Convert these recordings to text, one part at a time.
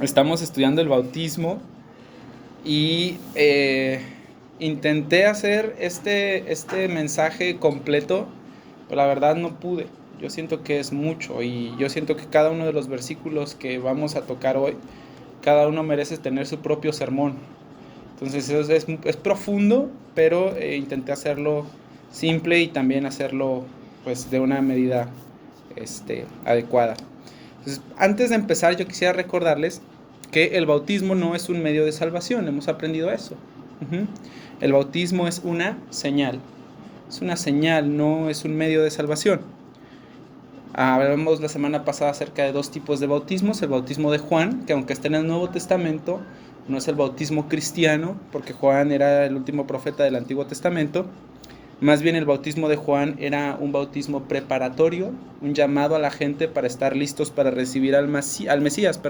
Estamos estudiando el bautismo y intenté hacer este mensaje completo, pero la verdad no pude. Yo siento que es mucho y yo siento que cada uno de los versículos que vamos a tocar hoy, cada uno merece tener su propio sermón. Entonces es profundo, pero intenté hacerlo simple y también hacerlo pues de una medida adecuada. Entonces, antes de empezar, yo quisiera recordarles que el bautismo no es un medio de salvación. Hemos aprendido eso. El bautismo es una señal. Es una señal, no es un medio de salvación. Hablamos la semana pasada acerca de dos tipos de bautismos. El bautismo de Juan, que aunque está en el Nuevo Testamento, no es el bautismo cristiano, porque Juan era el último profeta del Antiguo Testamento. Más bien el bautismo de Juan era un bautismo preparatorio, un llamado a la gente para estar listos para recibir al Mesías.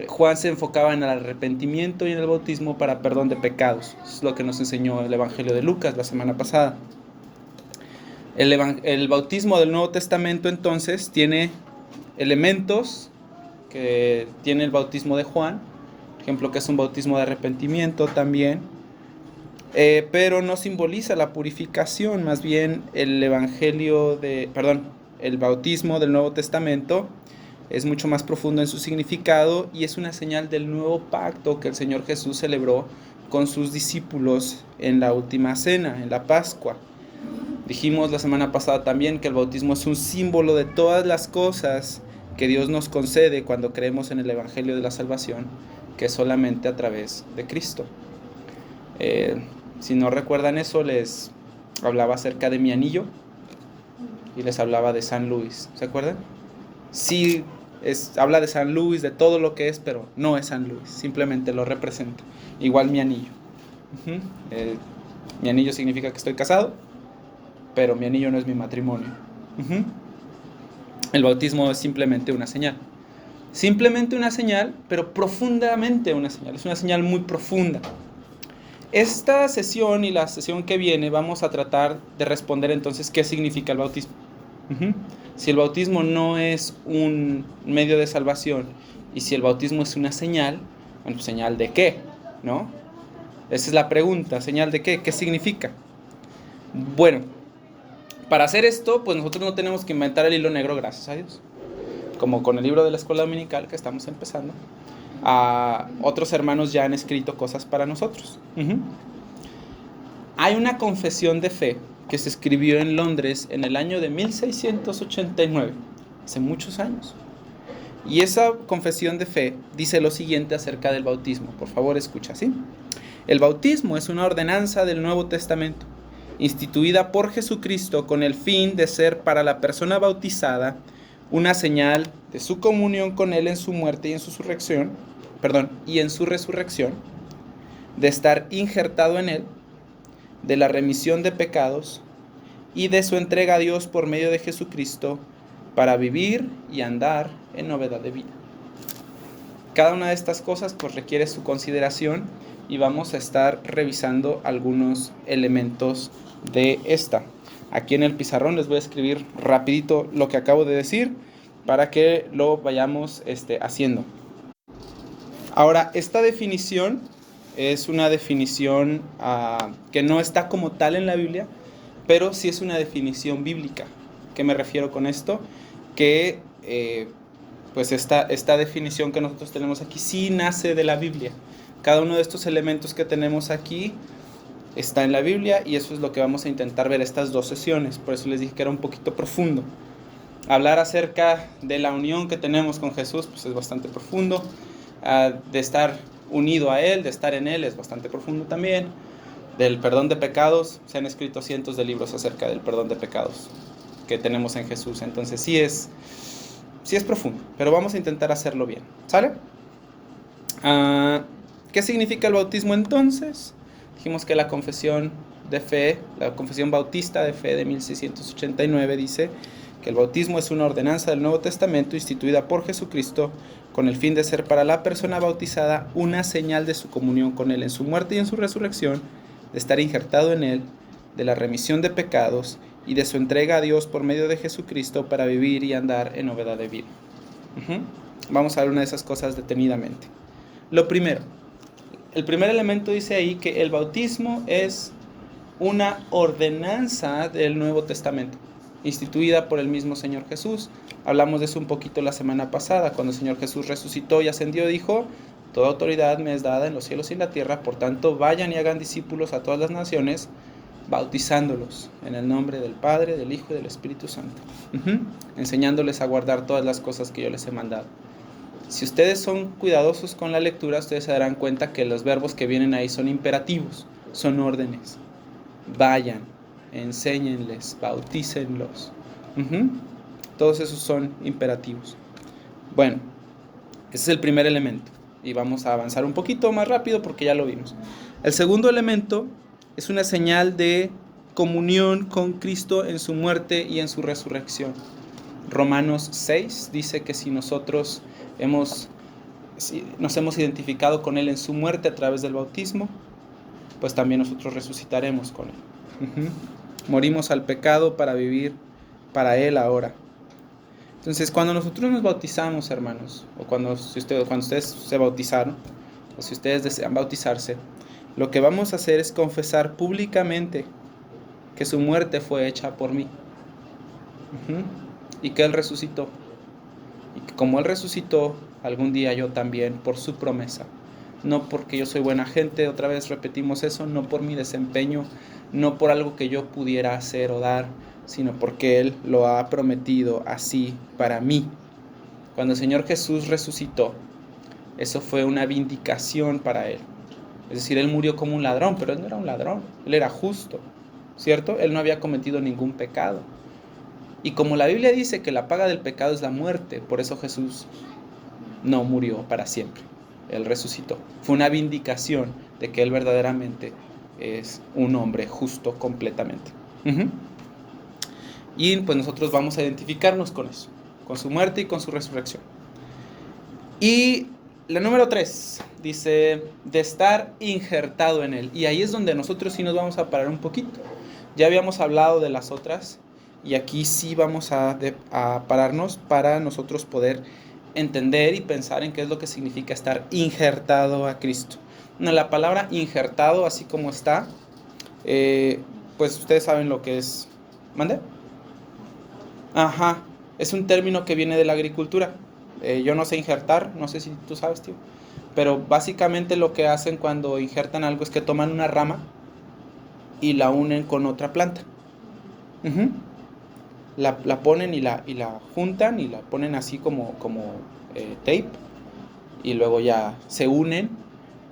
Juan se enfocaba en el arrepentimiento y en el bautismo para perdón de pecados. Eso es lo que nos enseñó el Evangelio de Lucas la semana pasada. El bautismo del Nuevo Testamento entonces tiene elementos que tiene el bautismo de Juan, por ejemplo, que es un bautismo de arrepentimiento también, pero no simboliza la purificación. Más bien el bautismo del Nuevo Testamento es mucho más profundo en su significado y es una señal del nuevo pacto que el Señor Jesús celebró con sus discípulos en la última cena, en la Pascua. Dijimos la semana pasada también que el bautismo es un símbolo de todas las cosas que Dios nos concede cuando creemos en el Evangelio de la Salvación, que es solamente a través de Cristo. Si no recuerdan eso, les hablaba acerca de mi anillo y les hablaba de San Luis. ¿Se acuerdan? Sí, habla de San Luis, de todo lo que es, pero no es San Luis, simplemente lo representa. Igual mi anillo. Mi anillo significa que estoy casado, pero mi anillo no es mi matrimonio. El bautismo es simplemente una señal. Simplemente una señal, pero profundamente una señal. Es una señal muy profunda. Esta sesión y la sesión que viene vamos a tratar de responder entonces qué significa el bautismo. Si el bautismo no es un medio de salvación y si el bautismo es una señal, bueno, ¿señal de qué? ¿No? Esa es la pregunta, ¿señal de qué? ¿Qué significa? Bueno, para hacer esto, pues nosotros no tenemos que inventar el hilo negro, gracias a Dios. Como con el libro de la escuela dominical que estamos empezando, otros hermanos ya han escrito cosas para nosotros. Hay una confesión de fe que se escribió en Londres en el año de 1689, hace muchos años. Y esa confesión de fe dice lo siguiente acerca del bautismo. Por favor, escucha, ¿sí? El bautismo es una ordenanza del Nuevo Testamento, instituida por Jesucristo con el fin de ser para la persona bautizada una señal de su comunión con Él en su muerte y en su resurrección, de estar injertado en Él, de la remisión de pecados y de su entrega a Dios por medio de Jesucristo para vivir y andar en novedad de vida. Cada una de estas cosas pues requiere su consideración y vamos a estar revisando algunos elementos de esta. Aquí en el pizarrón les voy a escribir rapidito lo que acabo de decir para que lo vayamos haciendo. Ahora, esta definición es una definición que no está como tal en la Biblia, pero sí es una definición bíblica. ¿Qué me refiero con esto? Que pues esta definición que nosotros tenemos aquí sí nace de la Biblia. Cada uno de estos elementos que tenemos aquí está en la Biblia y eso es lo que vamos a intentar ver estas dos sesiones. Por eso les dije que era un poquito profundo. Hablar acerca de la unión que tenemos con Jesús pues es bastante profundo. De estar unido a Él, de estar en Él es bastante profundo también. Del perdón de pecados, se han escrito cientos de libros acerca del perdón de pecados que tenemos en Jesús. Entonces sí es profundo, pero vamos a intentar hacerlo bien, ¿sale? ¿Qué significa el bautismo entonces? Dijimos que la confesión de fe, la confesión bautista de fe de 1689 dice que el bautismo es una ordenanza del Nuevo Testamento instituida por Jesucristo con el fin de ser para la persona bautizada una señal de su comunión con Él en su muerte y en su resurrección, de estar injertado en Él, de la remisión de pecados y de su entrega a Dios por medio de Jesucristo para vivir y andar en novedad de vida. Vamos a ver una de esas cosas detenidamente. Lo primero, el primer elemento dice ahí que el bautismo es una ordenanza del Nuevo Testamento, instituida por el mismo Señor Jesús. Hablamos de eso un poquito la semana pasada, cuando el Señor Jesús resucitó y ascendió, dijo: toda autoridad me es dada en los cielos y en la tierra, por tanto vayan y hagan discípulos a todas las naciones, bautizándolos en el nombre del Padre, del Hijo y del Espíritu Santo, enseñándoles a guardar todas las cosas que yo les he mandado. Si ustedes son cuidadosos con la lectura, ustedes se darán cuenta que los verbos que vienen ahí son imperativos, son órdenes. Vayan, enséñenles, bautícenlos. Todos esos son imperativos. Bueno, ese es el primer elemento. Y vamos a avanzar un poquito más rápido porque ya lo vimos. El segundo elemento es una señal de comunión con Cristo en su muerte y en su resurrección. Romanos 6 dice que si nosotros nos hemos identificado con Él en su muerte a través del bautismo, pues también nosotros resucitaremos con Él. Morimos al pecado para vivir para Él ahora. Entonces, cuando nosotros nos bautizamos, hermanos, o cuando ustedes se bautizaron, o si ustedes desean bautizarse, lo que vamos a hacer es confesar públicamente que su muerte fue hecha por mí, y que Él resucitó, y que como Él resucitó, algún día yo también, por su promesa, no porque yo soy buena gente, otra vez repetimos eso, no por mi desempeño, no por algo que yo pudiera hacer o dar, sino porque Él lo ha prometido así para mí. Cuando el Señor Jesús resucitó, eso fue una vindicación para Él. Es decir, Él murió como un ladrón, pero Él no era un ladrón, Él era justo, ¿cierto? Él no había cometido ningún pecado. Y como la Biblia dice que la paga del pecado es la muerte, por eso Jesús no murió para siempre. Él resucitó. Fue una vindicación de que Él verdaderamente es un hombre justo completamente. Y pues nosotros vamos a identificarnos con eso, con su muerte y con su resurrección. Y la número 3 dice de estar injertado en Él. Y ahí es donde nosotros sí nos vamos a parar un poquito. Ya habíamos hablado de las otras y aquí sí vamos a pararnos para nosotros poder entender y pensar en qué es lo que significa estar injertado a Cristo. La palabra injertado, así como está, pues ustedes saben lo que es. ¿Mande? Ajá, es un término que viene de la agricultura. Yo no sé injertar, no sé si tú sabes, tío. Pero básicamente lo que hacen cuando injertan algo es que toman una rama y la unen con otra planta. La ponen y la juntan y la ponen así como tape, y luego ya se unen,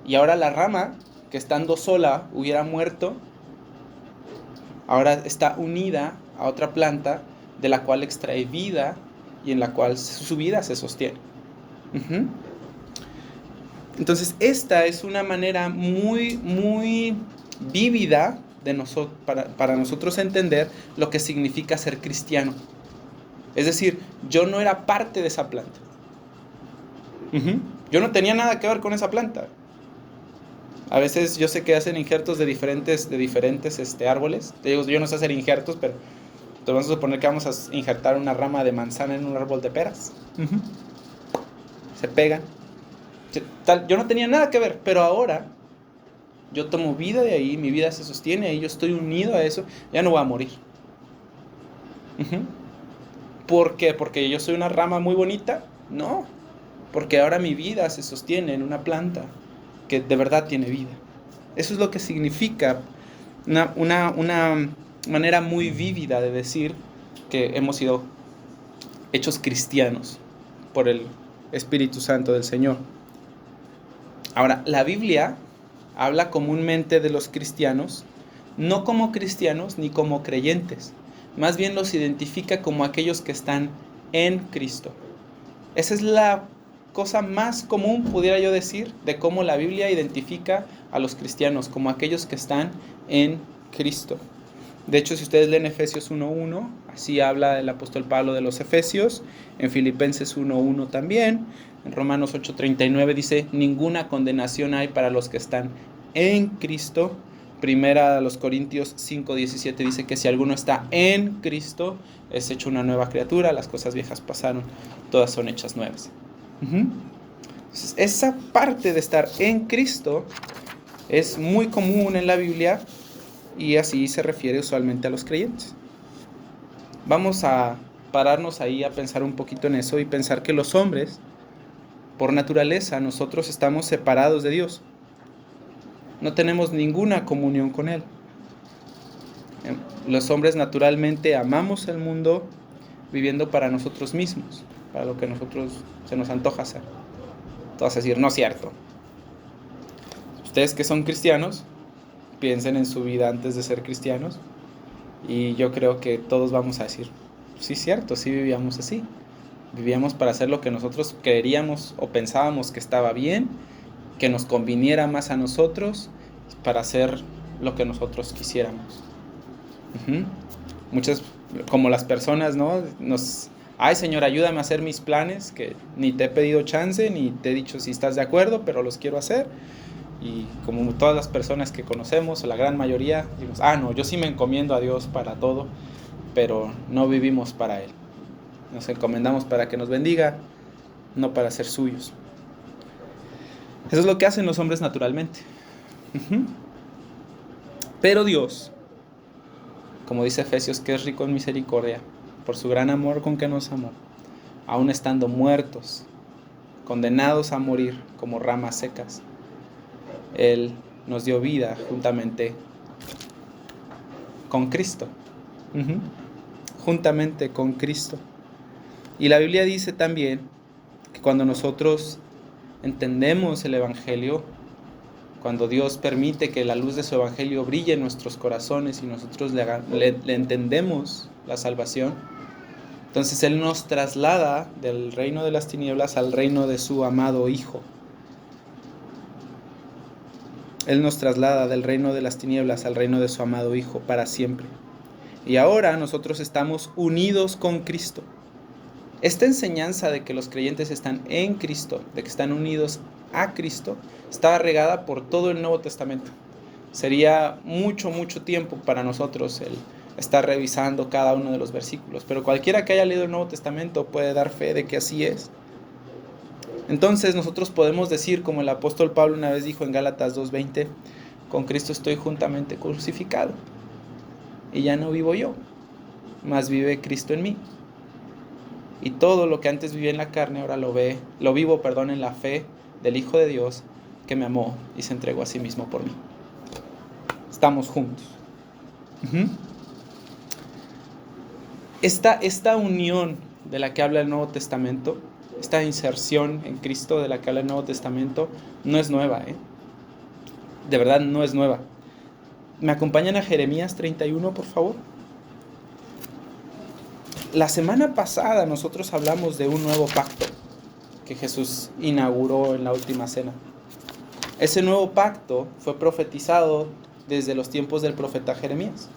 y ahora la rama que estando sola hubiera muerto, ahora está unida a otra planta de la cual extrae vida y en la cual su vida se sostiene. Entonces esta es una manera muy, muy vívida para nosotros entender lo que significa ser cristiano. Es decir, yo no era parte de esa planta. Yo no tenía nada que ver con esa planta. A veces yo sé que hacen injertos de diferentes árboles. Te digo, yo no sé hacer injertos, pero te vamos a suponer que vamos a injertar una rama de manzana en un árbol de peras. Se pegan. Yo no tenía nada que ver, pero ahora yo tomo vida de ahí, mi vida se sostiene ahí, yo estoy unido a eso, ya no voy a morir. ¿Por qué? ¿Porque yo soy una rama muy bonita? No, porque ahora mi vida se sostiene en una planta que de verdad tiene vida. Eso es lo que significa una manera muy vívida de decir que hemos sido hechos cristianos por el Espíritu Santo del Señor. Ahora, la Biblia habla comúnmente de los cristianos, no como cristianos ni como creyentes, más bien los identifica como aquellos que están en Cristo. Esa es la cosa más común, pudiera yo decir, de cómo la Biblia identifica a los cristianos, como aquellos que están en Cristo. De hecho, si ustedes leen Efesios 1:1, así habla el apóstol Pablo de los Efesios, en Filipenses 1:1 también, en Romanos 8:39 dice, ninguna condenación hay para los que están en Cristo. Primera a los Corintios 5:17 dice que si alguno está en Cristo, es hecho una nueva criatura, las cosas viejas pasaron, todas son hechas nuevas. Ujú. Esa parte de estar en Cristo es muy común en la Biblia y así se refiere usualmente a los creyentes. Vamos a pararnos ahí a pensar un poquito en eso y pensar que los hombres, por naturaleza, nosotros estamos separados de Dios. No tenemos ninguna comunión con Él. Los hombres naturalmente amamos el mundo viviendo para nosotros mismos, para lo que a nosotros se nos antoja hacer. Tú vas a decir, no es cierto. Ustedes que son cristianos, piensen en su vida antes de ser cristianos y yo creo que todos vamos a decir, sí es cierto, sí vivíamos así. Vivíamos para hacer lo que nosotros creeríamos o pensábamos que estaba bien, que nos conviniera más a nosotros, para hacer lo que nosotros quisiéramos. Muchas, como las personas, ¿no? Ay, Señor, ayúdame a hacer mis planes, que ni te he pedido chance, ni te he dicho si estás de acuerdo, pero los quiero hacer. Y como todas las personas que conocemos, o la gran mayoría, decimos, no, yo sí me encomiendo a Dios para todo, pero no vivimos para Él. Nos encomendamos para que nos bendiga, no para ser suyos. Eso es lo que hacen los hombres naturalmente. Pero Dios, como dice Efesios, que es rico en misericordia, por su gran amor con que nos amó, aun estando muertos, condenados a morir como ramas secas, Él nos dio vida juntamente con Cristo. Juntamente con Cristo. Y la Biblia dice también que cuando nosotros entendemos el Evangelio, cuando Dios permite que la luz de su Evangelio brille en nuestros corazones y nosotros le entendemos la salvación, entonces Él nos traslada del reino de las tinieblas al reino de su amado Hijo. Él nos traslada del reino de las tinieblas al reino de su amado Hijo para siempre. Y ahora nosotros estamos unidos con Cristo. Esta enseñanza de que los creyentes están en Cristo, de que están unidos a Cristo, está regada por todo el Nuevo Testamento. Sería mucho tiempo para nosotros el estar revisando cada uno de los versículos, pero cualquiera que haya leído el Nuevo Testamento puede dar fe de que así es. Entonces nosotros podemos decir, como el apóstol Pablo una vez dijo en Gálatas 2:20, con Cristo estoy juntamente crucificado, y ya no vivo yo, mas vive Cristo en mí. Y todo lo que antes vivía en la carne, ahora lo vivo en la fe del Hijo de Dios, que me amó y se entregó a sí mismo por mí. Estamos juntos. Esta unión de la que habla el Nuevo Testamento, esta inserción en Cristo de la que habla el Nuevo Testamento, no es nueva, De verdad no es nueva. ¿Me acompañan a Jeremías 31, por favor? La semana pasada nosotros hablamos de un nuevo pacto que Jesús inauguró en la última cena. Ese nuevo pacto fue profetizado desde los tiempos del profeta Jeremías.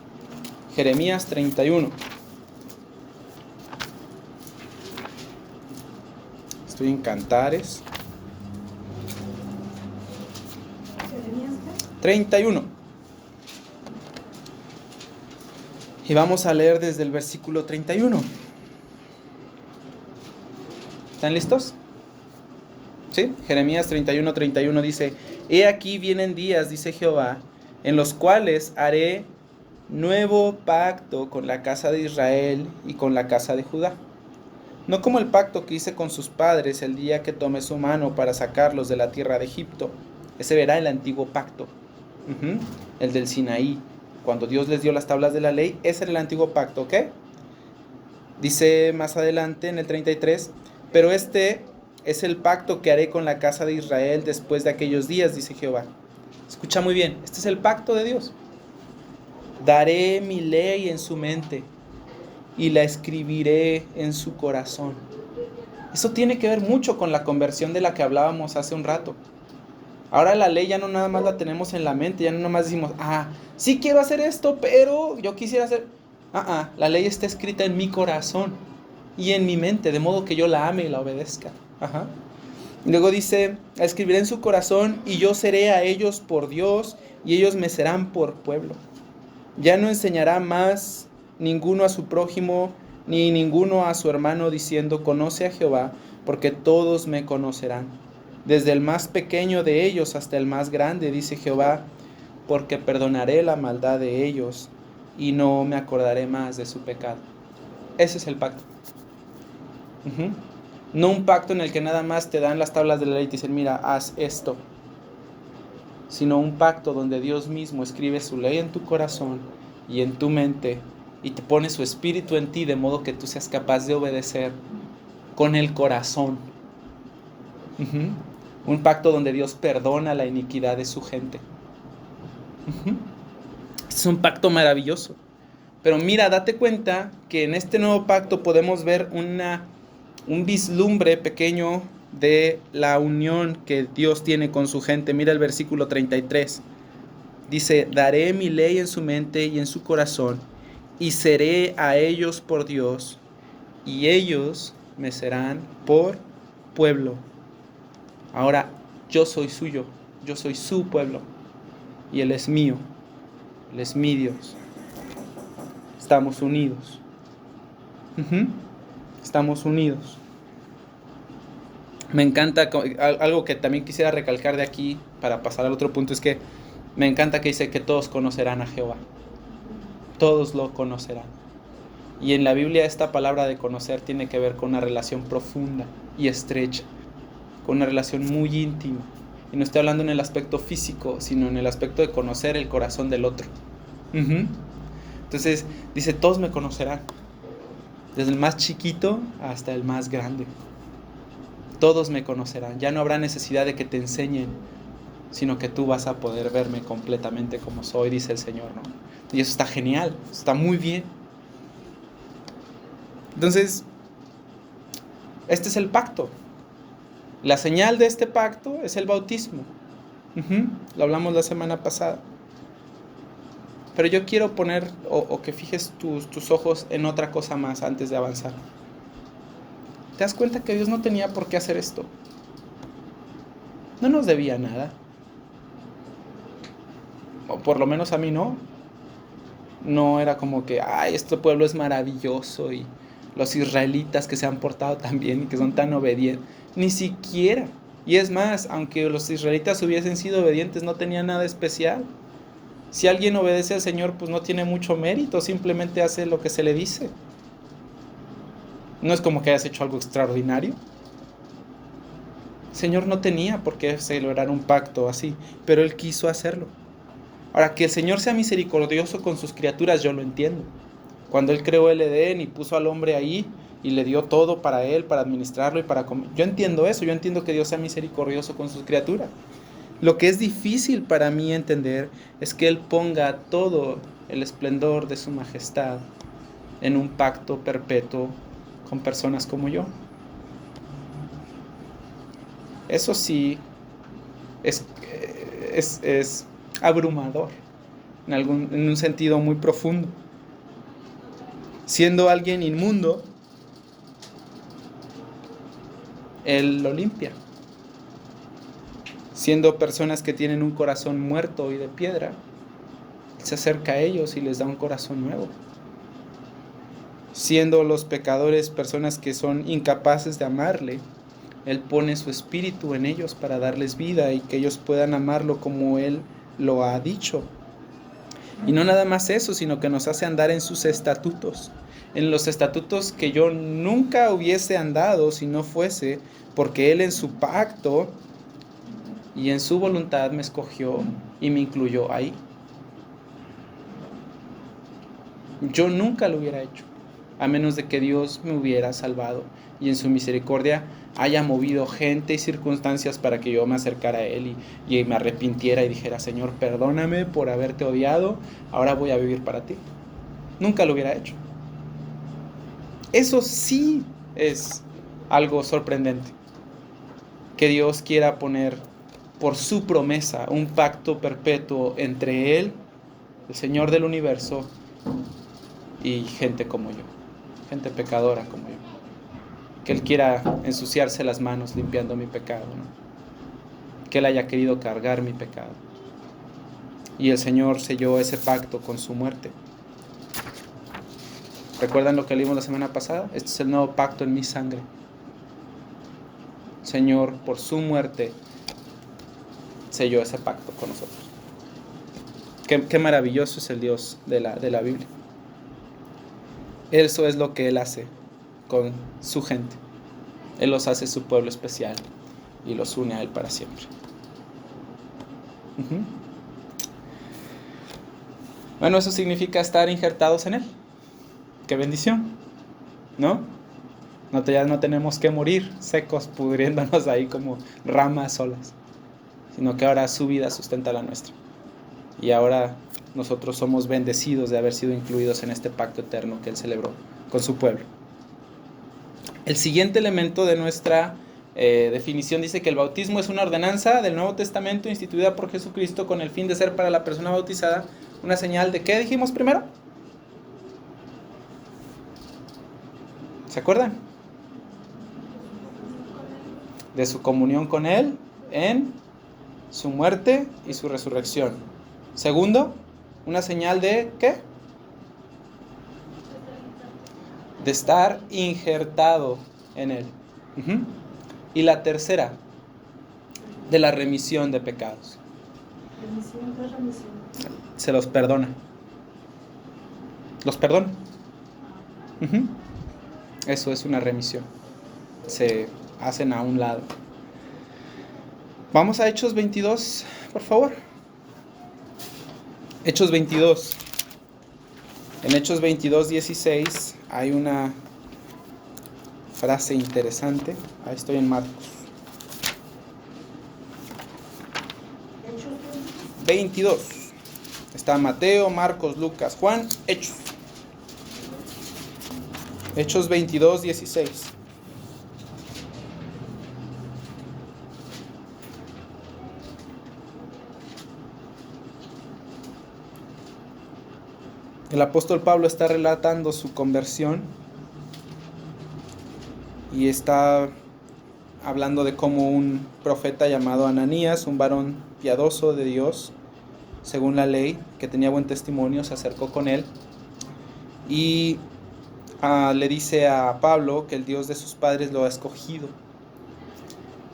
Jeremías 31. Estoy en Cantares. 31. Y vamos a leer desde el versículo 31. ¿Están listos? ¿Sí? Jeremías 31 dice: He aquí vienen días, dice Jehová, en los cuales haré nuevo pacto con la casa de Israel y con la casa de Judá. No como el pacto que hice con sus padres el día que tomé su mano para sacarlos de la tierra de Egipto. Ese verá el antiguo pacto. El del Sinaí. Cuando Dios les dio las tablas de la ley, ese era el antiguo pacto, ¿ok? Dice más adelante en el 33, pero este es el pacto que haré con la casa de Israel después de aquellos días, dice Jehová. Escucha muy bien, este es el pacto de Dios. Daré mi ley en su mente y la escribiré en su corazón. Eso tiene que ver mucho con la conversión de la que hablábamos hace un rato. Ahora la ley ya no nada más la tenemos en la mente, ya no nada más decimos, sí quiero hacer esto, pero yo quisiera hacer... la ley está escrita en mi corazón y en mi mente, de modo que yo la ame y la obedezca. Luego dice, la escribiré en su corazón y yo seré a ellos por Dios y ellos me serán por pueblo. Ya no enseñará más ninguno a su prójimo, ni ninguno a su hermano diciendo, conoce a Jehová, porque todos me conocerán. Desde el más pequeño de ellos hasta el más grande, dice Jehová, porque perdonaré la maldad de ellos y no me acordaré más de su pecado. Ese es el pacto. No un pacto en el que nada más te dan las tablas de la ley y te dicen, mira, haz esto. Sino un pacto donde Dios mismo escribe su ley en tu corazón y en tu mente y te pone su espíritu en ti de modo que tú seas capaz de obedecer con el corazón. Un pacto donde Dios perdona la iniquidad de su gente. Es un pacto maravilloso. Pero mira, date cuenta que en este nuevo pacto podemos ver un vislumbre pequeño de la unión que Dios tiene con su gente. Mira el versículo 33. Dice, daré mi ley en su mente y en su corazón, y seré a ellos por Dios, y ellos me serán por pueblo. Ahora, yo soy suyo, yo soy su pueblo, y Él es mío, Él es mi Dios. Estamos unidos. Estamos unidos. Me encanta, algo que también quisiera recalcar de aquí, para pasar al otro punto, es que me encanta que dice que todos conocerán a Jehová. Todos lo conocerán. Y en la Biblia esta palabra de conocer tiene que ver con una relación profunda y estrecha, con una relación muy íntima. Y no estoy hablando en el aspecto físico, sino en el aspecto de conocer el corazón del otro. Entonces dice, todos me conocerán, desde el más chiquito hasta el más grande. Todos me conocerán. Ya no habrá necesidad de que te enseñen, sino que tú vas a poder verme completamente como soy, dice el Señor, ¿no? Y eso está genial, está muy bien. Entonces, este es el pacto. La señal de este pacto es el bautismo. Lo hablamos la semana pasada. Pero yo quiero poner, o que fijes tus ojos en otra cosa más antes de avanzar. ¿Te das cuenta que Dios no tenía por qué hacer esto? No nos debía nada. O por lo menos a mí no. No era como que, ay, este pueblo es maravilloso y los israelitas que se han portado tan bien y que son tan obedientes. Ni siquiera. Y es más, aunque los israelitas hubiesen sido obedientes, no tenía nada especial. Si alguien obedece al Señor, pues no tiene mucho mérito, simplemente hace lo que se le dice. No es como que hayas hecho algo extraordinario. El Señor no tenía por qué celebrar un pacto así, pero Él quiso hacerlo. Ahora, que el Señor sea misericordioso con sus criaturas, yo lo entiendo. Cuando Él creó el Edén y puso al hombre ahí y le dio todo para Él, para administrarlo y para comer. Yo entiendo eso, yo entiendo que Dios sea misericordioso con sus criaturas. Lo que es difícil para mí entender es que Él ponga todo el esplendor de su majestad en un pacto perpetuo con personas como yo. Eso sí es abrumador en un sentido muy profundo. Siendo alguien inmundo, Él lo limpia. Siendo personas que tienen un corazón muerto y de piedra, Él se acerca a ellos y les da un corazón nuevo. Siendo los pecadores personas que son incapaces de amarle, Él pone su espíritu en ellos para darles vida y que ellos puedan amarlo como Él lo ha dicho. Y no nada más eso, sino que nos hace andar en sus estatutos. En los estatutos que yo nunca hubiese andado si no fuese porque Él en su pacto y en su voluntad me escogió y me incluyó ahí. Yo nunca lo hubiera hecho, a menos de que Dios me hubiera salvado y en su misericordia haya movido gente y circunstancias para que yo me acercara a Él y me arrepintiera y dijera, Señor, perdóname por haberte odiado, ahora voy a vivir para ti. Nunca lo hubiera hecho. Eso sí es algo sorprendente, que Dios quiera poner por su promesa un pacto perpetuo entre Él, el Señor del universo, y gente como yo, gente pecadora como yo. Que Él quiera ensuciarse las manos limpiando mi pecado, ¿no? Que Él haya querido cargar mi pecado. Y el Señor selló ese pacto con su muerte. ¿Recuerdan lo que leímos la semana pasada? Este es el nuevo pacto en mi sangre. Señor, por su muerte, selló ese pacto con nosotros. Qué maravilloso es el Dios de la Biblia. Eso es lo que Él hace con su gente. Él los hace su pueblo especial y los une a Él para siempre. Bueno, eso significa estar injertados en Él. ¡Qué bendición! ¿No? Ya no tenemos que morir secos, pudriéndonos ahí como ramas solas, sino que ahora su vida sustenta la nuestra. Y ahora nosotros somos bendecidos de haber sido incluidos en este pacto eterno que Él celebró con su pueblo. El siguiente elemento de nuestra definición dice que el bautismo es una ordenanza del Nuevo Testamento instituida por Jesucristo con el fin de ser para la persona bautizada una señal de ¿qué dijimos primero? ¿Se acuerdan? De su comunión con Él en su muerte y su resurrección. Segundo, una señal de ¿qué? De estar injertado en Él. Y la tercera, de la remisión de pecados. Se los perdona. Los perdona. Eso es una remisión. Se hacen a un lado. Vamos a Hechos 22, por favor. Hechos 22. En Hechos 22, 16 hay una frase interesante. Ahí estoy en Marcos. 22. Está Mateo, Marcos, Lucas, Juan, Hechos. Hechos 22, 16. El apóstol Pablo está relatando su conversión y está hablando de cómo un profeta llamado Ananías, un varón piadoso de Dios, según la ley, que tenía buen testimonio, se acercó con él y le dice a Pablo que el Dios de sus padres lo ha escogido.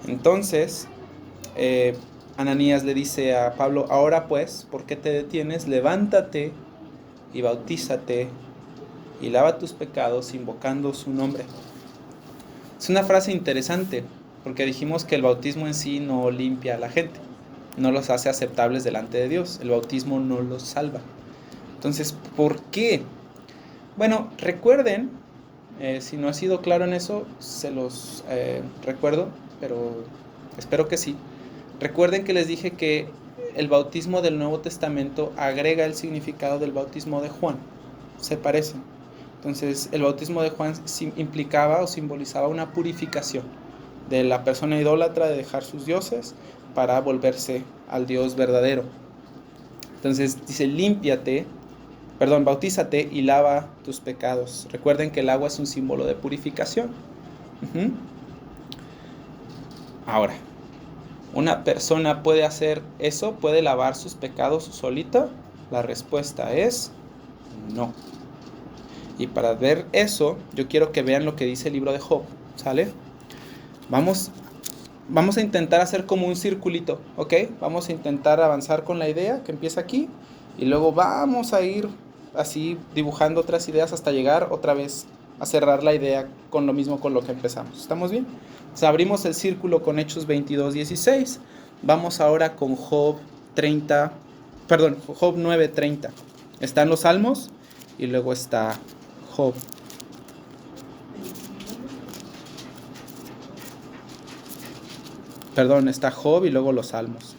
Entonces, Ananías le dice a Pablo: ahora pues, ¿por qué te detienes? Levántate y bautízate y lava tus pecados invocando su nombre. Es una frase interesante porque dijimos que el bautismo en sí no limpia a la gente, no los hace aceptables delante de Dios. El bautismo no los salva. Entonces, ¿por qué? Bueno, recuerden, si no ha sido claro en eso, se los recuerdo, pero espero que sí. Recuerden que les dije que el bautismo del Nuevo Testamento agrega el significado del bautismo de Juan. Se parecen. Entonces, el bautismo de Juan implicaba o simbolizaba una purificación de la persona idólatra de dejar sus dioses para volverse al Dios verdadero. Entonces, dice: bautízate y lava tus pecados. Recuerden que el agua es un símbolo de purificación. Ahora, ¿una persona puede hacer eso? ¿Puede lavar sus pecados solita? La respuesta es no. Y para ver eso, yo quiero que vean lo que dice el libro de Job, ¿sale? Vamos a intentar hacer como un circulito, ¿ok? Vamos a intentar avanzar con la idea que empieza aquí y luego vamos a ir así dibujando otras ideas hasta llegar otra vez a cerrar la idea con lo mismo con lo que empezamos. ¿Estamos bien? O sea, abrimos el círculo con Hechos 22, 16. Vamos ahora con Job 9, 30. Están los Salmos y luego está Job. Está Job y luego los Salmos.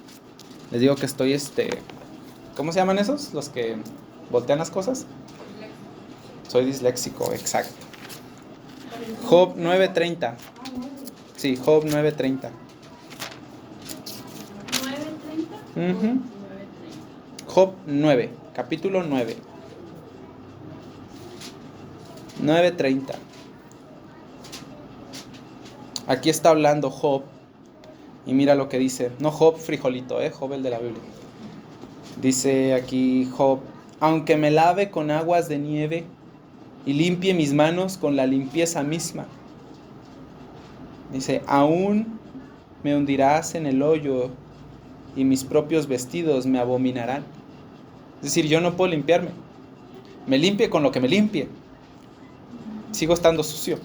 Les digo que estoy ¿cómo se llaman esos? Los que voltean las cosas. Soy disléxico, exacto. Job 9:30. Sí, Job 9:30. ¿9:30? Job 9, capítulo 9. 9:30. Aquí está hablando Job. Y mira lo que dice. No Job frijolito, Job el de la Biblia. Dice aquí Job: aunque me lave con aguas de nieve y limpie mis manos con la limpieza misma. Dice, aún me hundirás en el hoyo y mis propios vestidos me abominarán. Es decir, yo no puedo limpiarme. Me limpie con lo que me limpie. Sigo estando sucio.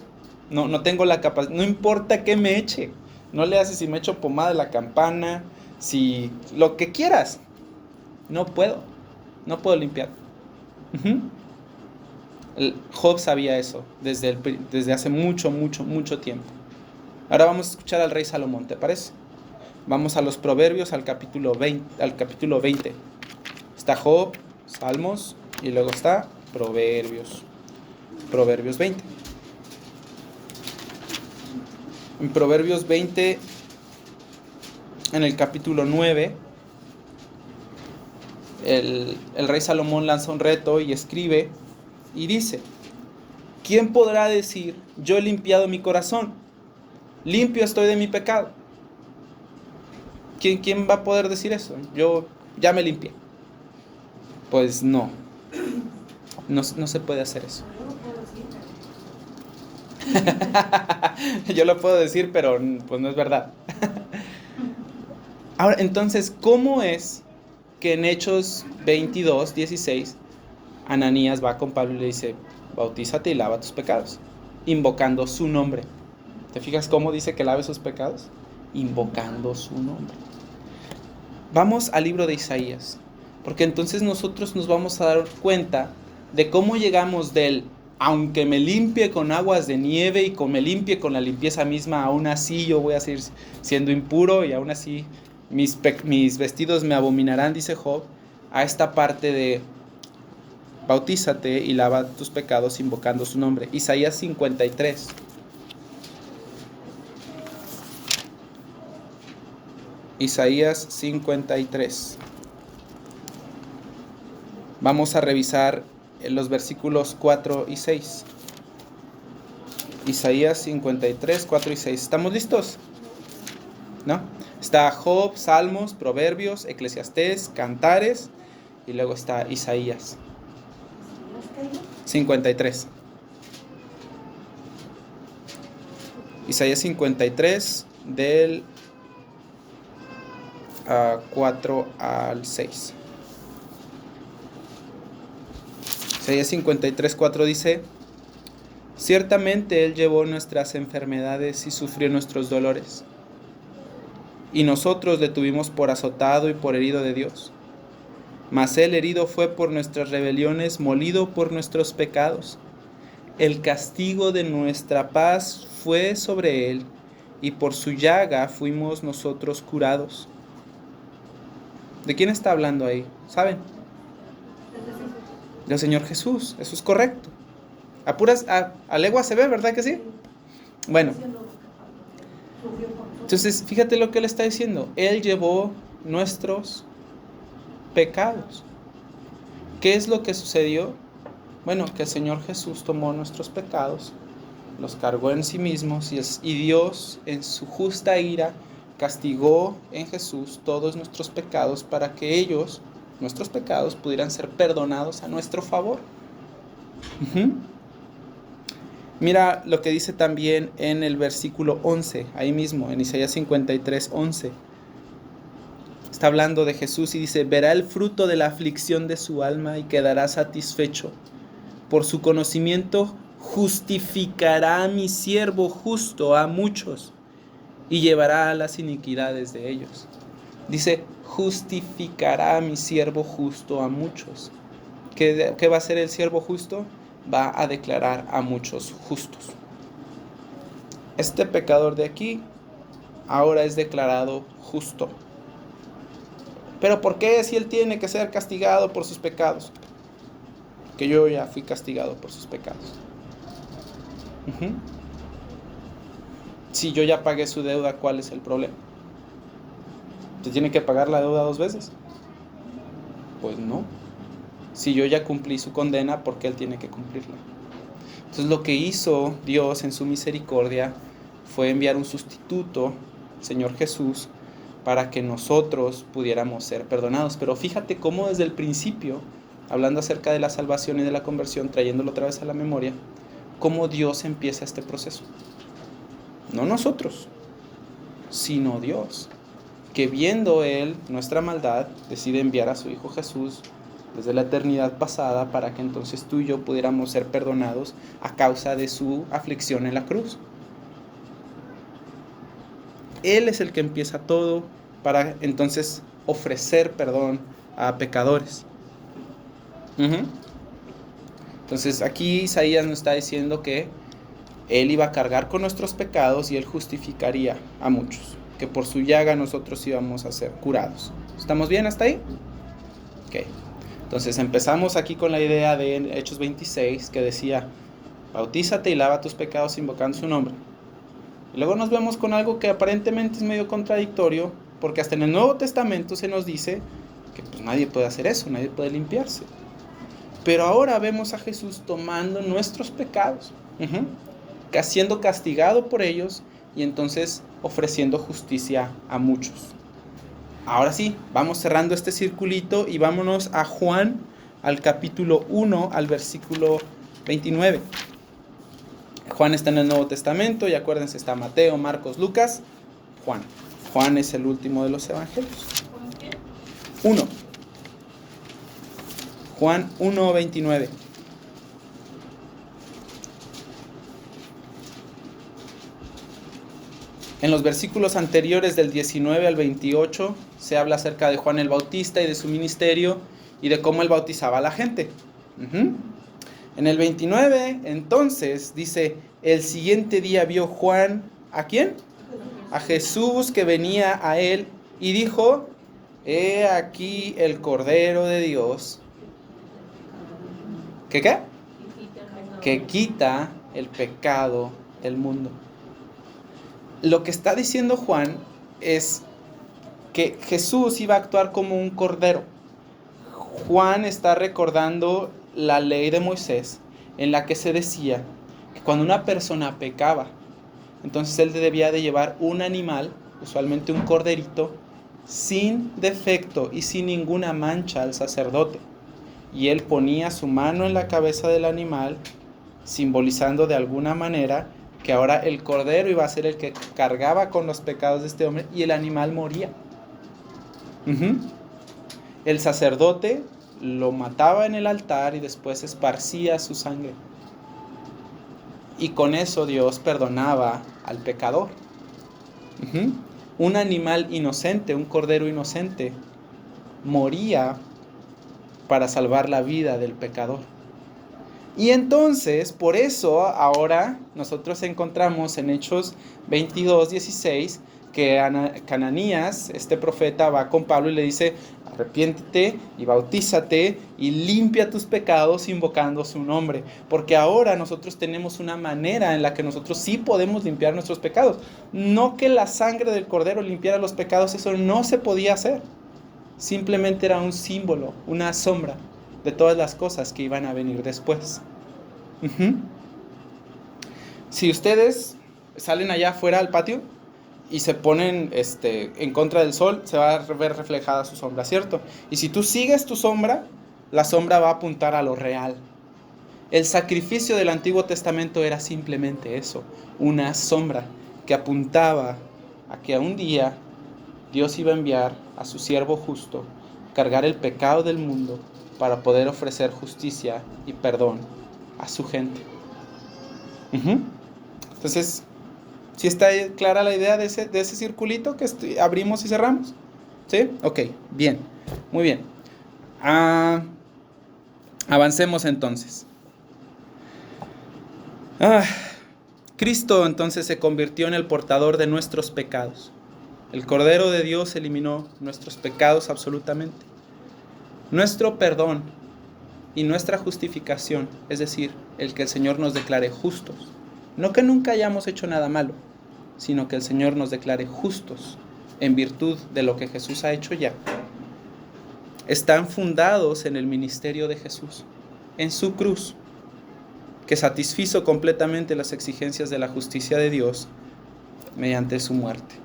No tengo la capacidad. No importa qué me eche. No le haces si me echo pomada de la campana, si lo que quieras. No puedo limpiar. Job sabía eso desde hace mucho tiempo. Ahora vamos a escuchar al rey Salomón, ¿te parece? Vamos a los Proverbios, al capítulo 20. Está Job, Salmos y luego está Proverbios 20. En Proverbios 20, en el capítulo 9, el rey Salomón lanza un reto y escribe y dice: ¿quién podrá decir, yo he limpiado mi corazón, limpio estoy de mi pecado? ¿Quién va a poder decir eso? Yo ya me limpié. Pues no se puede hacer eso. Yo lo puedo decir, pero pues no es verdad. Ahora, entonces, ¿cómo es que en Hechos 22:16 Ananías va con Pablo y le dice: bautízate y lava tus pecados, invocando su nombre? ¿Te fijas cómo dice que lave sus pecados? Invocando su nombre. Vamos al libro de Isaías, porque entonces nosotros nos vamos a dar cuenta de cómo llegamos del aunque me limpie con aguas de nieve y me limpie con la limpieza misma, aún así yo voy a seguir siendo impuro y aún así mis vestidos me abominarán, dice Job, a esta parte de bautízate y lava tus pecados invocando su nombre. Isaías 53. Isaías 53. Vamos a revisar los versículos 4 y 6. Isaías 53, 4 y 6. ¿Estamos listos? ¿No? Está Job, Salmos, Proverbios, Eclesiastés, Cantares y luego está Isaías 53. Isaías 53 del 4 al 6. Isaías 53, 4 dice: ciertamente Él llevó nuestras enfermedades y sufrió nuestros dolores, y nosotros le tuvimos por azotado y por herido de Dios. Mas Él herido fue por nuestras rebeliones, molido por nuestros pecados. El castigo de nuestra paz fue sobre Él, y por su llaga fuimos nosotros curados. ¿De quién está hablando ahí? ¿Saben? Del Señor Jesús. Eso es correcto. A legua se ve, ¿verdad que sí? Bueno, entonces fíjate lo que Él está diciendo. Él llevó nuestros pecados. ¿Qué es lo que sucedió? Bueno, que el Señor Jesús tomó nuestros pecados, los cargó en sí mismo, y Dios en su justa ira castigó en Jesús todos nuestros pecados para que nuestros pecados, pudieran ser perdonados a nuestro favor. Mira lo que dice también en el versículo 11, ahí mismo, en Isaías 53, 11. Está hablando de Jesús y dice: verá el fruto de la aflicción de su alma y quedará satisfecho. Por su conocimiento justificará a mi siervo justo a muchos y llevará las iniquidades de ellos. Dice: justificará a mi siervo justo a muchos. ¿Qué va a hacer el siervo justo? Va a declarar a muchos justos. Este pecador de aquí ahora es declarado justo. ¿Pero por qué si él tiene que ser castigado por sus pecados? Que yo ya fui castigado por sus pecados. Si yo ya pagué su deuda, ¿cuál es el problema? ¿Se tiene que pagar la deuda 2 veces? Pues no. Si yo ya cumplí su condena, ¿por qué él tiene que cumplirla? Entonces lo que hizo Dios en su misericordia fue enviar un sustituto, Señor Jesús, para que nosotros pudiéramos ser perdonados. Pero fíjate cómo desde el principio hablando acerca de la salvación y de la conversión, trayéndolo otra vez a la memoria, cómo Dios empieza este proceso. No nosotros, sino Dios, que viendo Él nuestra maldad, decide enviar a su Hijo Jesús desde la eternidad pasada para que entonces tú y yo pudiéramos ser perdonados a causa de su aflicción en la cruz. Él es el que empieza todo para entonces ofrecer perdón a pecadores. Entonces aquí Isaías nos está diciendo que Él iba a cargar con nuestros pecados y Él justificaría a muchos, que por su llaga nosotros íbamos a ser curados. ¿Estamos bien hasta ahí? Ok. Entonces empezamos aquí con la idea de Hechos 26, que decía, bautízate y lava tus pecados invocando su nombre. Y luego nos vemos con algo que aparentemente es medio contradictorio, porque hasta en el Nuevo Testamento se nos dice que pues nadie puede hacer eso, nadie puede limpiarse. Pero ahora vemos a Jesús tomando nuestros pecados, siendo castigado por ellos y entonces ofreciendo justicia a muchos. Ahora sí, vamos cerrando este circulito y vámonos a Juan, al capítulo 1, al versículo 29. Juan está en el Nuevo Testamento y acuérdense, está Mateo, Marcos, Lucas, Juan. Juan es el último de los evangelios. ¿Juan qué? 1. Juan 1:29. En los versículos anteriores del 19 al 28 se habla acerca de Juan el Bautista y de su ministerio y de cómo él bautizaba a la gente. En el 29, entonces, dice, el siguiente día vio Juan, ¿a quién? A Jesús que venía a él y dijo, he aquí el Cordero de Dios. ¿Qué? Que quita el pecado del mundo. Lo que está diciendo Juan es que Jesús iba a actuar como un cordero. Juan está recordando la ley de Moisés, en la que se decía que cuando una persona pecaba, entonces él debía de llevar un animal, usualmente un corderito, sin defecto y sin ninguna mancha al sacerdote. Y él ponía su mano en la cabeza del animal, simbolizando de alguna manera que ahora el cordero iba a ser el que cargaba con los pecados de este hombre y el animal moría. El sacerdote lo mataba en el altar y después esparcía su sangre. Y con eso Dios perdonaba al pecador. Un animal inocente, un cordero inocente, moría para salvar la vida del pecador. Y entonces, por eso, ahora nosotros encontramos en Hechos 22:16 que Ananías, este profeta, va con Pablo y le dice, arrepiéntete y bautízate y limpia tus pecados invocando su nombre. Porque ahora nosotros tenemos una manera en la que nosotros sí podemos limpiar nuestros pecados. No que la sangre del cordero limpiara los pecados, eso no se podía hacer. Simplemente era un símbolo, una sombra de todas las cosas que iban a venir después. Si ustedes salen allá afuera al patio y se ponen en contra del sol, se va a ver reflejada su sombra, ¿cierto? Y si tú sigues tu sombra, la sombra va a apuntar a lo real. El sacrificio del Antiguo Testamento era simplemente eso, una sombra que apuntaba a que un día Dios iba a enviar a su siervo justo, cargar el pecado del mundo para poder ofrecer justicia y perdón a su gente. Entonces, ¿sí está clara la idea de ese circulito que abrimos y cerramos? ¿Sí? Ok, bien, muy bien. Avancemos entonces. Cristo entonces se convirtió en el portador de nuestros pecados. El Cordero de Dios eliminó nuestros pecados absolutamente. Nuestro perdón y nuestra justificación, es decir, el que el Señor nos declare justos. No que nunca hayamos hecho nada malo, sino que el Señor nos declare justos en virtud de lo que Jesús ha hecho ya. Están fundados en el ministerio de Jesús, en su cruz, que satisfizo completamente las exigencias de la justicia de Dios mediante su muerte.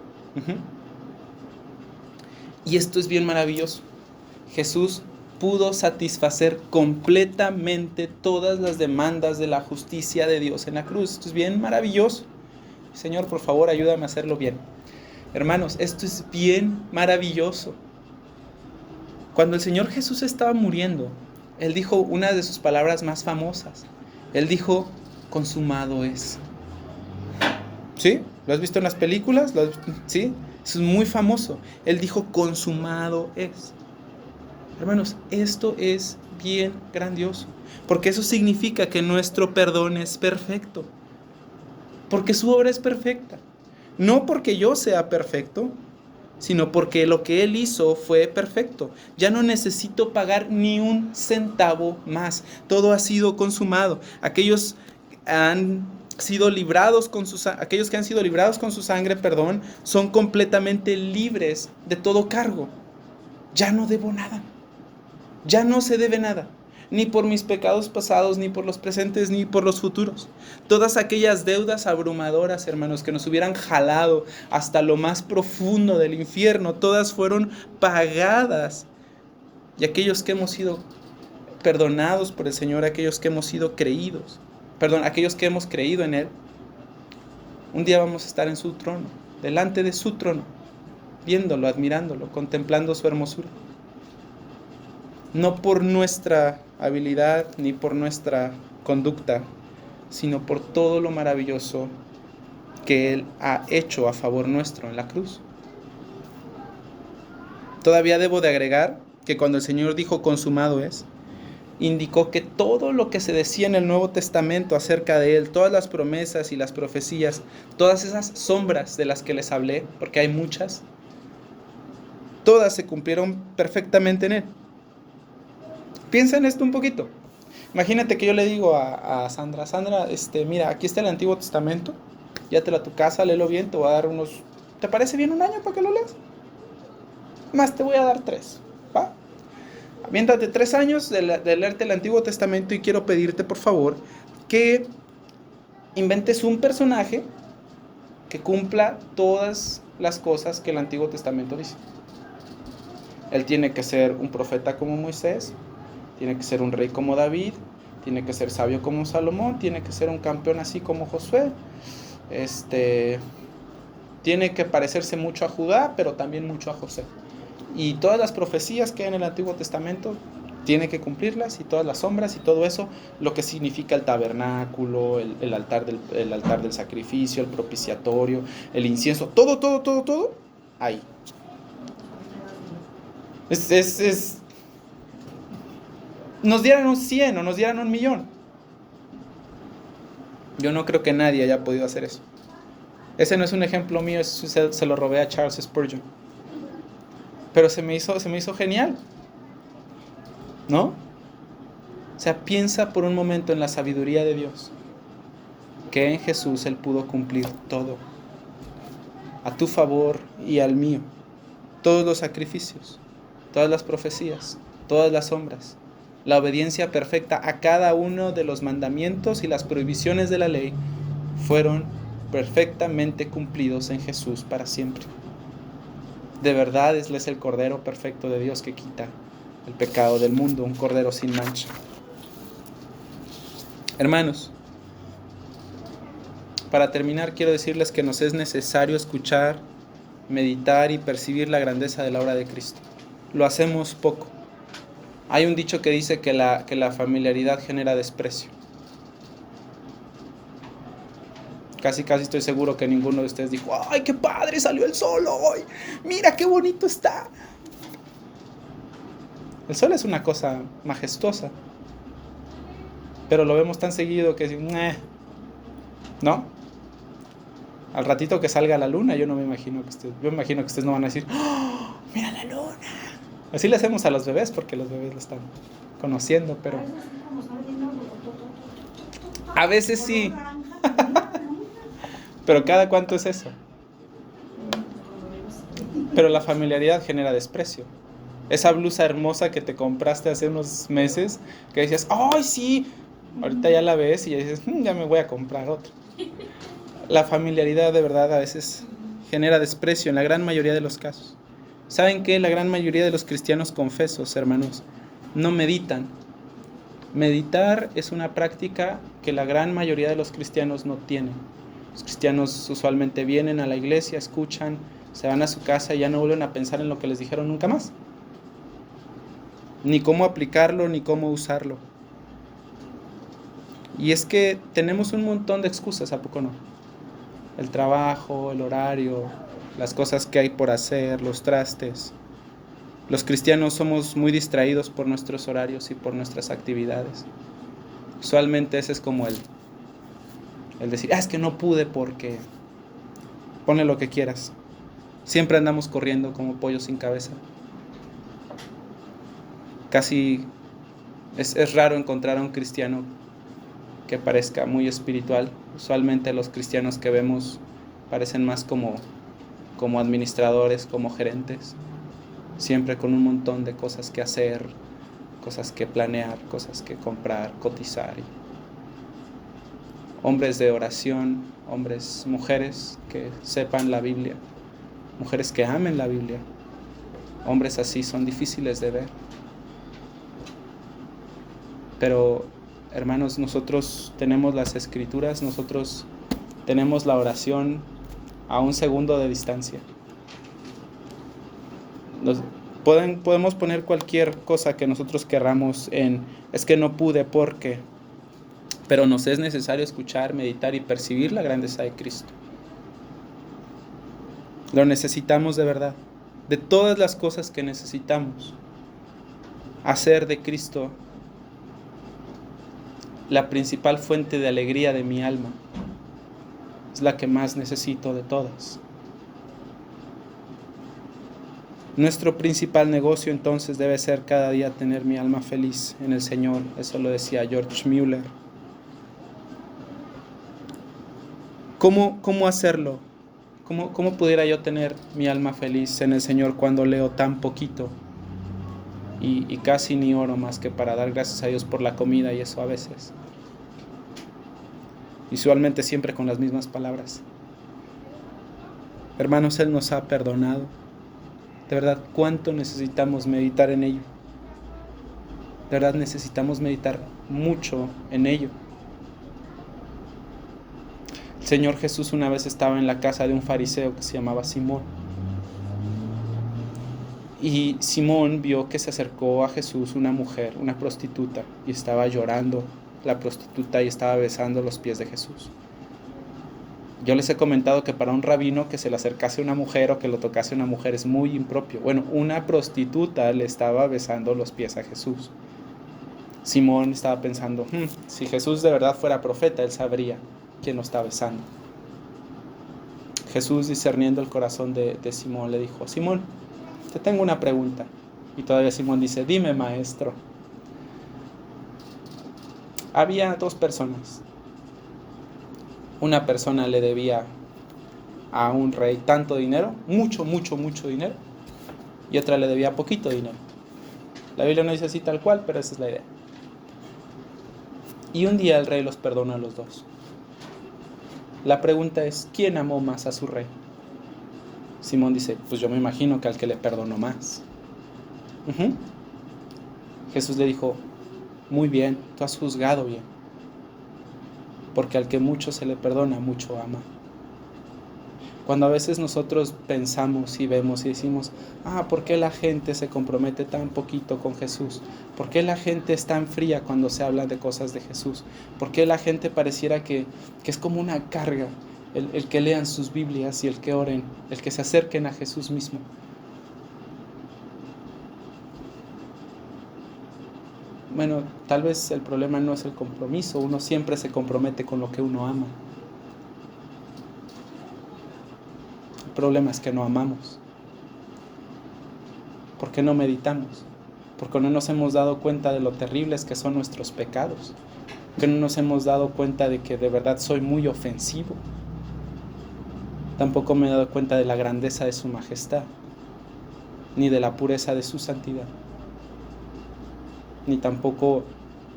Y esto es bien maravilloso. Jesús pudo satisfacer completamente todas las demandas de la justicia de Dios en la cruz. Esto es bien maravilloso. Señor, por favor, ayúdame a hacerlo bien. Hermanos, esto es bien maravilloso. Cuando el Señor Jesús estaba muriendo, Él dijo una de sus palabras más famosas. Él dijo, consumado es. ¿Sí? ¿Lo has visto en las películas? ¿Sí? Eso es muy famoso. Él dijo, consumado es. Hermanos, esto es bien grandioso, porque eso significa que nuestro perdón es perfecto, porque su obra es perfecta. No porque yo sea perfecto, sino porque lo que Él hizo fue perfecto. Ya no necesito pagar ni un centavo más. Todo ha sido consumado. Aquellos que han sido librados con su sangre, son completamente libres de todo cargo. Ya no debo nada. Ya no se debe nada, ni por mis pecados pasados, ni por los presentes, ni por los futuros. Todas aquellas deudas abrumadoras, hermanos, que nos hubieran jalado hasta lo más profundo del infierno, todas fueron pagadas. Y aquellos que hemos sido perdonados por el Señor, aquellos que hemos sido aquellos que hemos creído en Él, un día vamos a estar en su trono, delante de su trono, viéndolo, admirándolo, contemplando su hermosura. No por nuestra habilidad ni por nuestra conducta, sino por todo lo maravilloso que Él ha hecho a favor nuestro en la cruz. Todavía debo de agregar que cuando el Señor dijo consumado es, indicó que todo lo que se decía en el Nuevo Testamento acerca de Él, todas las promesas y las profecías, todas esas sombras de las que les hablé, porque hay muchas, todas se cumplieron perfectamente en Él. Piensa en esto un poquito. Imagínate que yo le digo a Sandra, mira, aquí está el Antiguo Testamento, llévatelo a tu casa, léelo bien, te voy a dar ¿te parece bien un año para que lo leas? Más te voy a dar 3, ¿va? Aviéntate 3 años de leerte el Antiguo Testamento y quiero pedirte, por favor, que inventes un personaje que cumpla todas las cosas que el Antiguo Testamento dice. Él tiene que ser un profeta como Moisés, tiene que ser un rey como David, tiene que ser sabio como Salomón, tiene que ser un campeón así como Josué, tiene que parecerse mucho a Judá, pero también mucho a José. Y todas las profecías que hay en el Antiguo Testamento, tiene que cumplirlas, y todas las sombras y todo eso, lo que significa el tabernáculo, el altar del sacrificio, el propiciatorio, el incienso, todo, ahí. Nos dieran un 100 o nos dieran 1,000,000. Yo no creo que nadie haya podido hacer eso. Ese no es un ejemplo mío, se lo robé a Charles Spurgeon. Pero se me hizo genial, ¿no? O sea, piensa por un momento en la sabiduría de Dios, que en Jesús Él pudo cumplir todo, a tu favor y al mío. Todos los sacrificios, todas las profecías, todas las sombras, la obediencia perfecta a cada uno de los mandamientos y las prohibiciones de la ley fueron perfectamente cumplidos en Jesús para siempre. De verdad, Él es el Cordero perfecto de Dios que quita el pecado del mundo, un Cordero sin mancha. Hermanos, para terminar quiero decirles que nos es necesario escuchar, meditar y percibir la grandeza de la obra de Cristo. Lo hacemos poco. Hay un dicho que dice que la familiaridad genera desprecio. Casi estoy seguro que ninguno de ustedes dijo, ¡ay, qué padre salió el sol hoy! ¡Mira qué bonito está! El sol es una cosa majestuosa, pero lo vemos tan seguido que ¿no? Al ratito que salga la luna, yo me imagino que ustedes no van a decir, ¡oh, mira la luna! Así le hacemos a los bebés porque los bebés lo están conociendo, pero a veces sí. Pero ¿cada cuánto es eso? Pero la familiaridad genera desprecio. Esa blusa hermosa que te compraste hace unos meses, que decías, ¡ay, sí! Ahorita ya la ves y ya dices, ya me voy a comprar otra. La familiaridad de verdad a veces genera desprecio en la gran mayoría de los casos. ¿Saben qué? La gran mayoría de los cristianos confesos, hermanos, no meditan. Meditar es una práctica que la gran mayoría de los cristianos no tienen. Los cristianos usualmente vienen a la iglesia, escuchan, se van a su casa y ya no vuelven a pensar en lo que les dijeron nunca más. Ni cómo aplicarlo, ni cómo usarlo. Y es que tenemos un montón de excusas, ¿a poco no? El trabajo, el horario, las cosas que hay por hacer, los trastes. Los cristianos somos muy distraídos por nuestros horarios y por nuestras actividades. Usualmente ese es como el decir, es que no pude porque... Ponle lo que quieras. Siempre andamos corriendo como pollos sin cabeza. Casi es raro encontrar a un cristiano que parezca muy espiritual. Usualmente los cristianos que vemos parecen más como administradores, como gerentes, siempre con un montón de cosas que hacer, cosas que planear, cosas que comprar, cotizar. Hombres de oración, hombres, mujeres que sepan la Biblia, mujeres que amen la Biblia. Hombres así son difíciles de ver. Pero, hermanos, nosotros tenemos las Escrituras, nosotros tenemos la oración a un segundo de distancia. Podemos poner cualquier cosa que nosotros querramos en, es que no pude porque, pero nos es necesario escuchar, meditar y percibir la grandeza de Cristo. Lo necesitamos de verdad. De todas las cosas que necesitamos hacer de Cristo la principal fuente de alegría de mi alma, es la que más necesito de todas. Nuestro principal negocio entonces debe ser cada día tener mi alma feliz en el Señor. Eso lo decía George Mueller. ¿Cómo hacerlo? ¿Cómo pudiera yo tener mi alma feliz en el Señor cuando leo tan poquito? Y casi ni oro más que para dar gracias a Dios por la comida, y eso a veces. Usualmente siempre con las mismas palabras. Hermanos, Él nos ha perdonado. De verdad, ¿cuánto necesitamos meditar en ello? De verdad necesitamos meditar mucho en ello. El Señor Jesús una vez estaba en la casa de un fariseo que se llamaba Simón. Y Simón vio que se acercó a Jesús una mujer, una prostituta, y estaba llorando la prostituta y estaba besando los pies de Jesús. Yo les he comentado que para un rabino que se le acercase a una mujer o que lo tocase a una mujer es muy impropio. Bueno, una prostituta le estaba besando los pies a Jesús. Simón estaba pensando, si Jesús de verdad fuera profeta, él sabría quién lo está besando. Jesús, discerniendo el corazón de Simón, le dijo, Simón, te tengo una pregunta. Y todavía Simón dice, dime, maestro. Había dos personas. Una persona le debía a un rey tanto dinero, mucho dinero, y otra le debía poquito dinero. La Biblia no dice así tal cual, pero esa es la idea. Y un día el rey los perdonó a los dos. La pregunta es, ¿quién amó más a su rey? Simón dice, pues yo me imagino que al que le perdonó más. Jesús le dijo, muy bien, tú has juzgado bien. Porque al que mucho se le perdona, mucho ama. Cuando a veces nosotros pensamos y vemos y decimos, ¿por qué la gente se compromete tan poquito con Jesús? ¿Por qué la gente es tan fría cuando se habla de cosas de Jesús? ¿Por qué la gente pareciera que es como una carga el que lean sus Biblias y el que oren, el que se acerquen a Jesús mismo? Bueno, tal vez el problema no es el compromiso, uno siempre se compromete con lo que uno ama. El problema es que no amamos. ¿Por qué no meditamos? Porque no nos hemos dado cuenta de lo terribles que son nuestros pecados. Que no nos hemos dado cuenta de que de verdad soy muy ofensivo. Tampoco me he dado cuenta de la grandeza de su majestad, ni de la pureza de su santidad. Ni tampoco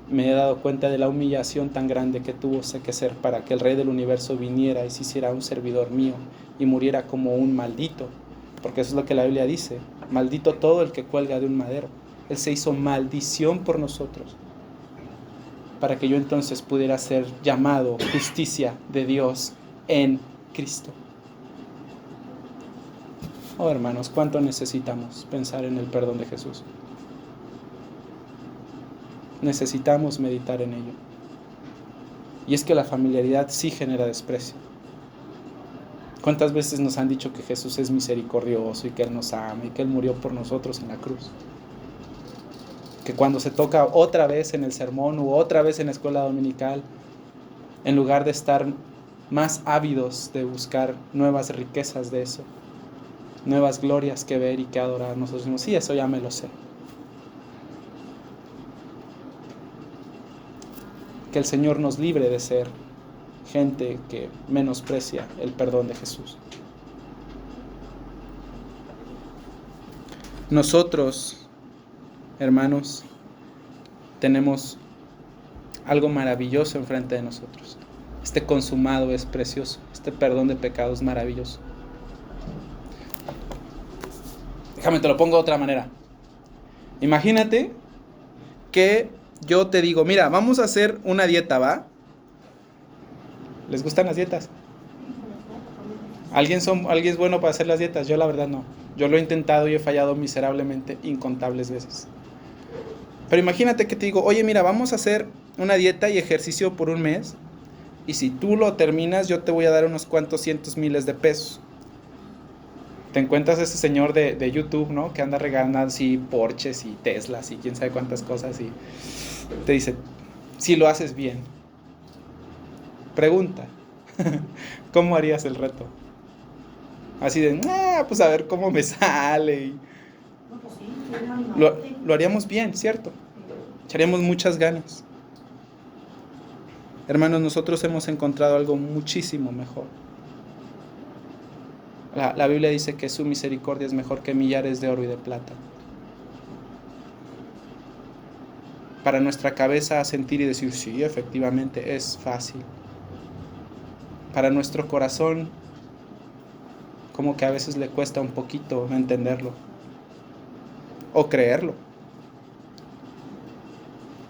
me he dado cuenta de la humillación tan grande que tuvo que ser para que el Rey del Universo viniera y se hiciera un servidor mío y muriera como un maldito, porque eso es lo que la Biblia dice, maldito todo el que cuelga de un madero. Él se hizo maldición por nosotros, para que yo entonces pudiera ser llamado justicia de Dios en Cristo. Oh, hermanos, ¿cuánto necesitamos pensar en el perdón de Jesús? Necesitamos meditar en ello. Y es que la familiaridad sí genera desprecio. ¿Cuántas veces nos han dicho que Jesús es misericordioso y que Él nos ama y que Él murió por nosotros en la cruz? Que cuando se toca otra vez en el sermón u otra vez en la escuela dominical, en lugar de estar más ávidos de buscar nuevas riquezas de eso, nuevas glorias que ver y que adorar, nosotros decimos, sí, eso ya me lo sé. Que el Señor nos libre de ser gente que menosprecia el perdón de Jesús. Nosotros, hermanos, tenemos algo maravilloso enfrente de nosotros. Este consumado es precioso, este perdón de pecados es maravilloso. Déjame, te lo pongo de otra manera. Imagínate que yo te digo, mira, vamos a hacer una dieta, ¿va? ¿Les gustan las dietas? ¿Alguien es bueno para hacer las dietas? Yo la verdad no. Yo lo he intentado y he fallado miserablemente incontables veces. Pero imagínate que te digo, oye, mira, vamos a hacer una dieta y ejercicio por un mes. Y si tú lo terminas, yo te voy a dar unos cuantos cientos miles de pesos. Te encuentras ese señor de YouTube, ¿no? Que anda regalando así Porsches y Teslas y quién sabe cuántas cosas. Y te dice, si lo haces bien. Pregunta, ¿cómo harías el reto? Así de, pues a ver cómo me sale. Lo haríamos bien, ¿cierto? Echaríamos muchas ganas. Hermanos, nosotros hemos encontrado algo muchísimo mejor. La Biblia dice que su misericordia es mejor que millares de oro y de plata. Para nuestra cabeza sentir y decir, sí, efectivamente, es fácil. Para nuestro corazón, como que a veces le cuesta un poquito entenderlo o creerlo.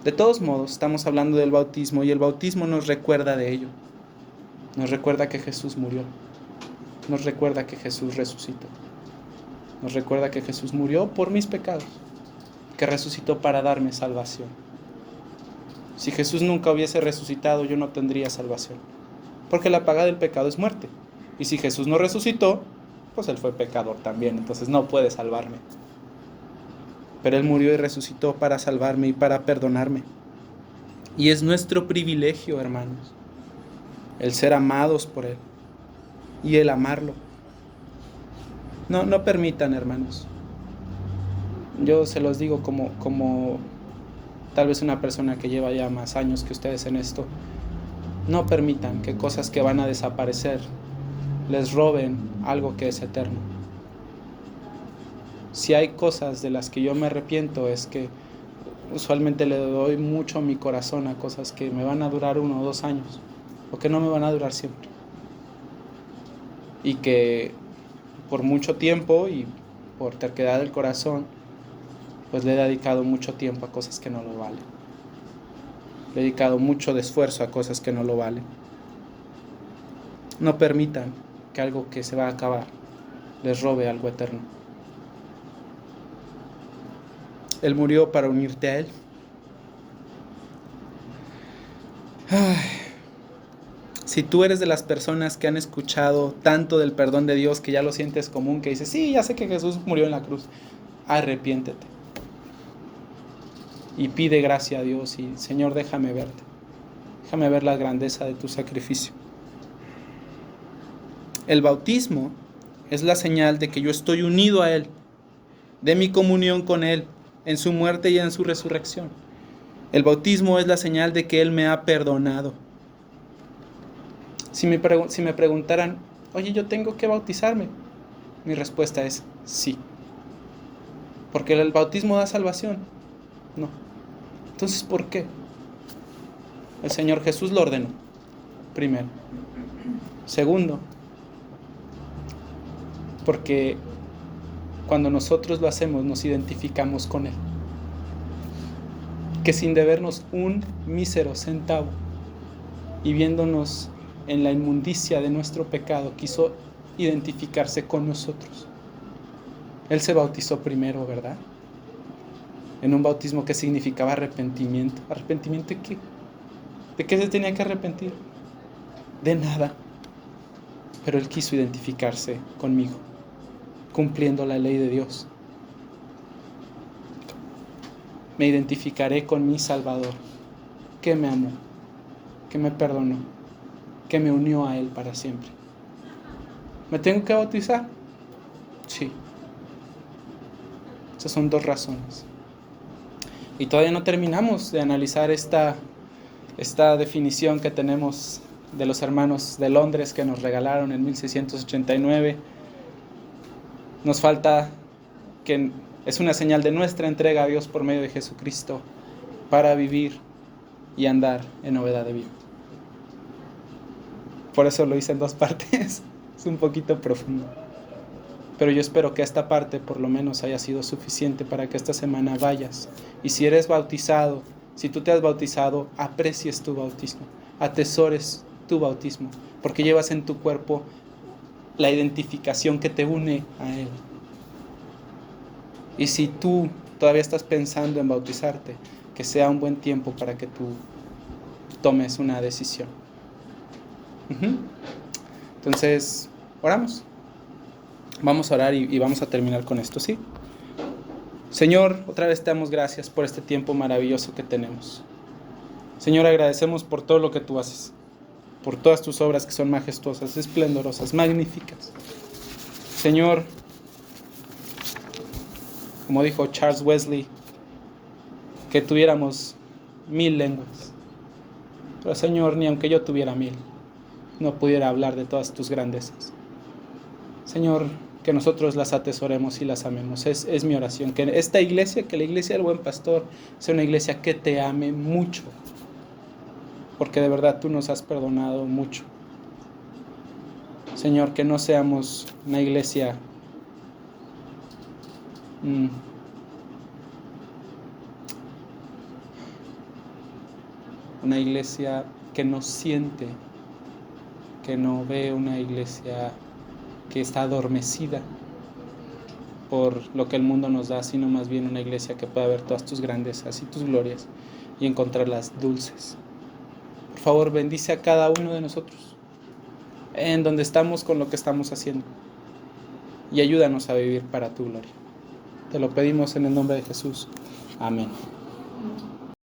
De todos modos, estamos hablando del bautismo y el bautismo nos recuerda de ello. Nos recuerda que Jesús murió. Nos recuerda que Jesús resucitó. Nos recuerda que Jesús murió por mis pecados, que resucitó para darme salvación. Si Jesús nunca hubiese resucitado, yo no tendría salvación, porque la paga del pecado es muerte. Y si Jesús no resucitó, pues Él fue pecador también, entonces no puede salvarme. Pero Él murió y resucitó para salvarme y para perdonarme. Y es nuestro privilegio, hermanos, el ser amados por Él y el amarlo. No permitan, hermanos. Yo se los digo como tal vez una persona que lleva ya más años que ustedes en esto. No permitan que cosas que van a desaparecer les roben algo que es eterno. Si hay cosas de las que yo me arrepiento, es que usualmente le doy mucho a mi corazón a cosas que me van a durar 1 o 2 años, o que no me van a durar siempre. Y que por mucho tiempo y por terquedad del corazón, pues le he dedicado mucho tiempo a cosas que no lo valen. Le he dedicado mucho de esfuerzo a cosas que no lo valen. No permitan que algo que se va a acabar les robe algo eterno. Él murió para unirte a Él. Si tú eres de las personas que han escuchado tanto del perdón de Dios que ya lo sientes común, que dices, sí, ya sé que Jesús murió en la cruz, arrepiéntete. Y pide gracia a Dios y, Señor, déjame verte. Déjame ver la grandeza de tu sacrificio. El bautismo es la señal de que yo estoy unido a Él, de mi comunión con Él, en su muerte y en su resurrección. El bautismo es la señal de que Él me ha perdonado. Si me preguntaran, oye, ¿yo tengo que bautizarme? Mi respuesta es sí. ¿Porque el bautismo da salvación? No. Entonces, ¿por qué? El Señor Jesús lo ordenó, primero. Segundo, porque cuando nosotros lo hacemos nos identificamos con Él. que sin debernos un mísero centavo y viéndonos en la inmundicia de nuestro pecado, quiso identificarse con nosotros. Él se bautizó primero, ¿verdad? En un bautismo que significaba arrepentimiento. ¿Arrepentimiento de qué? ¿De qué se tenía que arrepentir? De nada. Pero Él quiso identificarse conmigo, cumpliendo la ley de Dios. Me identificaré con mi Salvador, que me amó, que me perdonó, que me unió a Él para siempre. ¿Me tengo que bautizar? Sí. Esas son 2 razones. Y todavía no terminamos de analizar esta definición que tenemos de los hermanos de Londres que nos regalaron en 1689. Nos falta que es una señal de nuestra entrega a Dios por medio de Jesucristo para vivir y andar en novedad de vida. Por eso lo hice en 2 partes. Es un poquito profundo. Pero yo espero que esta parte por lo menos haya sido suficiente para que esta semana vayas. Y si eres bautizado, si tú te has bautizado, aprecies tu bautismo, atesores tu bautismo, porque llevas en tu cuerpo la identificación que te une a Él. Y si tú todavía estás pensando en bautizarte, que sea un buen tiempo para que tú tomes una decisión. Entonces, oramos. Vamos a orar y vamos a terminar con esto, ¿sí? Señor, otra vez te damos gracias por este tiempo maravilloso que tenemos. Señor, agradecemos por todo lo que tú haces, por todas tus obras que son majestuosas, esplendorosas, magníficas. Señor, como dijo Charles Wesley, que tuviéramos 1000 lenguas. Pero Señor, ni aunque yo tuviera 1000, no pudiera hablar de todas tus grandezas. Señor, que nosotros las atesoremos y las amemos. Es mi oración, que esta iglesia, que la iglesia del Buen Pastor, sea una iglesia que te ame mucho, porque de verdad tú nos has perdonado mucho. Señor, que no seamos una iglesia que no siente, que no ve, una iglesia que está adormecida por lo que el mundo nos da, sino más bien una iglesia que pueda ver todas tus grandezas y tus glorias y encontrarlas dulces. Por favor, bendice a cada uno de nosotros en donde estamos con lo que estamos haciendo y ayúdanos a vivir para tu gloria. Te lo pedimos en el nombre de Jesús. Amén.